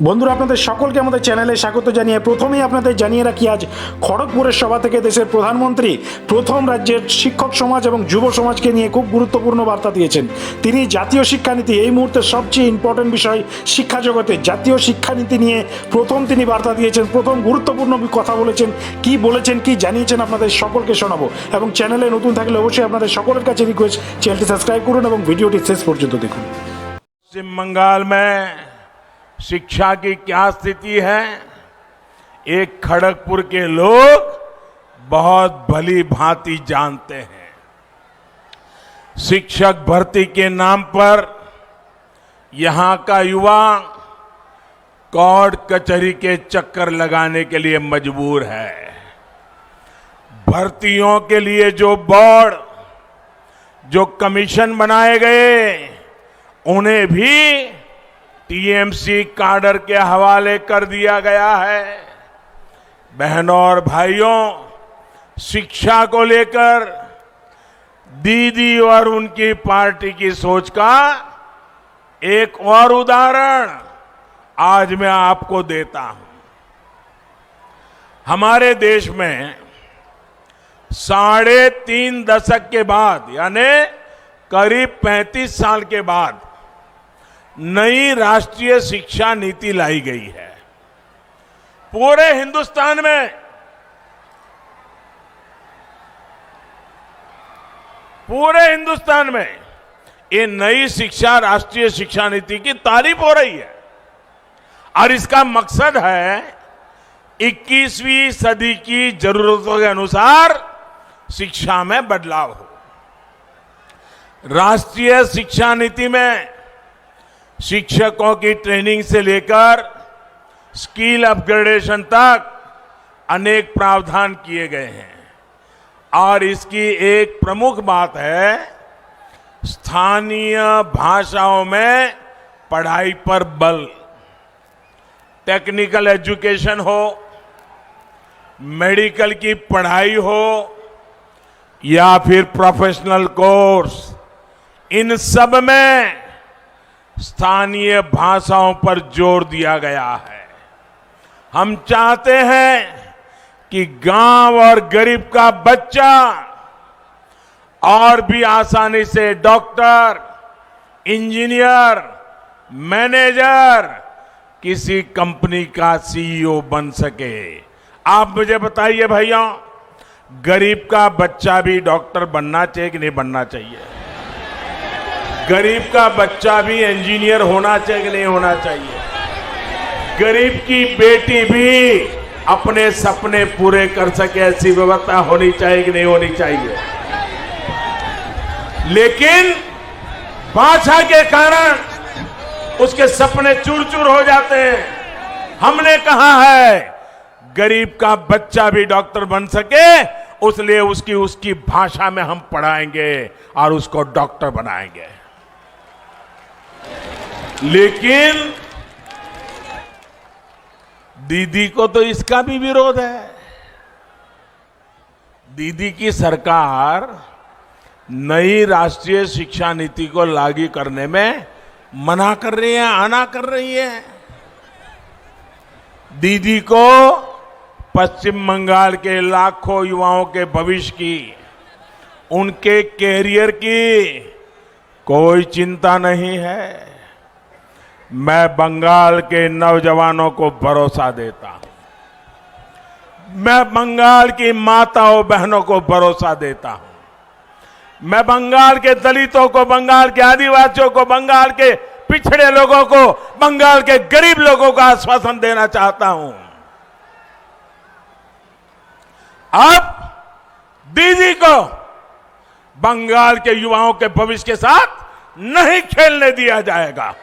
বন্ধুরা আপনাদের সকলকে আমাদের চ্যানেলে স্বাগত জানিয়ে প্রথমেই আপনাদের জানিয়ে রাখি আজ খড়গপুরের সভা থেকে দেশের প্রধানমন্ত্রী প্রথম রাজ্যের শিক্ষক সমাজ এবং যুব সমাজকে নিয়ে খুব গুরুত্বপূর্ণ বার্তা দিয়েছেন। তিনি জাতীয় শিক্ষানীতি, এই মুহূর্তে সবচেয়ে ইম্পর্টেন্ট বিষয় শিক্ষা জগতে জাতীয় শিক্ষানীতি নিয়ে প্রথম তিনি বার্তা দিয়েছেন, প্রথম গুরুত্বপূর্ণ কথা বলেছেন। কি বলেছেন, কি জানিয়েছেন আপনাদের সকলকে শোনাবো। এবং চ্যানেলে নতুন থাকলে অবশ্যই আপনাদের সকলের কাছে রিকোয়েস্ট, চ্যানেলটি সাবস্ক্রাইব করুন এবং ভিডিওটি শেষ পর্যন্ত দেখুন। पश्चिम बंगाल में शिक्षा की क्या स्थिति है, एक खड़गपुर के लोग बहुत भली भांति जानते हैं। शिक्षक भर्ती के नाम पर यहां का युवा कोर्ट कचहरी के चक्कर लगाने के लिए मजबूर है। भर्तियों के लिए जो बोर्ड, जो कमीशन बनाए गए, उन्हें भी टीएमसी काडर के हवाले कर दिया गया है। बहनों और भाइयों, शिक्षा को लेकर दीदी और उनकी पार्टी की सोच का एक और उदाहरण आज मैं आपको देता हूं। हमारे देश में 3.5 दशक के बाद, यानी करीब 35 साल के बाद नई राष्ट्रीय शिक्षा नीति लाई गई है। पूरे हिंदुस्तान में ये नई शिक्षा, राष्ट्रीय शिक्षा नीति की तारीफ हो रही है और इसका मकसद है 21वीं सदी की जरूरतों के अनुसार शिक्षा में बदलाव हो। राष्ट्रीय शिक्षा नीति में शिक्षकों की ट्रेनिंग से लेकर स्किल अपग्रेडेशन तक अनेक प्रावधान किए गए हैं और इसकी एक प्रमुख बात है स्थानीय भाषाओं में पढ़ाई पर बल। टेक्निकल एजुकेशन हो, मेडिकल की पढ़ाई हो या फिर प्रोफेशनल कोर्स, इन सब में स्थानीय भाषाओं पर जोर दिया गया है। हम चाहते हैं कि गांव और गरीब का बच्चा और भी आसानी से डॉक्टर, इंजीनियर, मैनेजर, किसी कंपनी का सीईओ बन सके। आप मुझे बताइए भैया, गरीब का बच्चा भी डॉक्टर बनना चाहिए कि नहीं बनना चाहिए? गरीब का बच्चा भी इंजीनियर होना चाहिए कि नहीं होना चाहिए? गरीब की बेटी भी अपने सपने पूरे कर सके, ऐसी व्यवस्था होनी चाहिए कि नहीं होनी चाहिए? लेकिन भाषा के कारण उसके सपने चूर चूर हो जाते हैं। हमने कहा है गरीब का बच्चा भी डॉक्टर बन सके, उसलिए उसकी भाषा में हम पढ़ाएंगे और उसको डॉक्टर बनाएंगे। लेकिन दीदी को तो इसका भी विरोध है। दीदी की सरकार नई राष्ट्रीय शिक्षा नीति को लागू करने में मना कर रही है, आना कर रही है। दीदी को पश्चिम बंगाल के लाखों युवाओं के भविष्य की, उनके कैरियर की कोई चिंता नहीं है। मैं बंगाल के नौजवानों को भरोसा देता हूं, मैं बंगाल की माताओं बहनों को भरोसा देता हूं, मैं बंगाल के दलितों को, बंगाल के आदिवासियों को, बंगाल के पिछड़े लोगों को, बंगाल के गरीब लोगों को आश्वासन देना चाहता हूं। अब दीदी को बंगाल के युवाओं के भविष्य के साथ नहीं खेलने दिया जाएगा।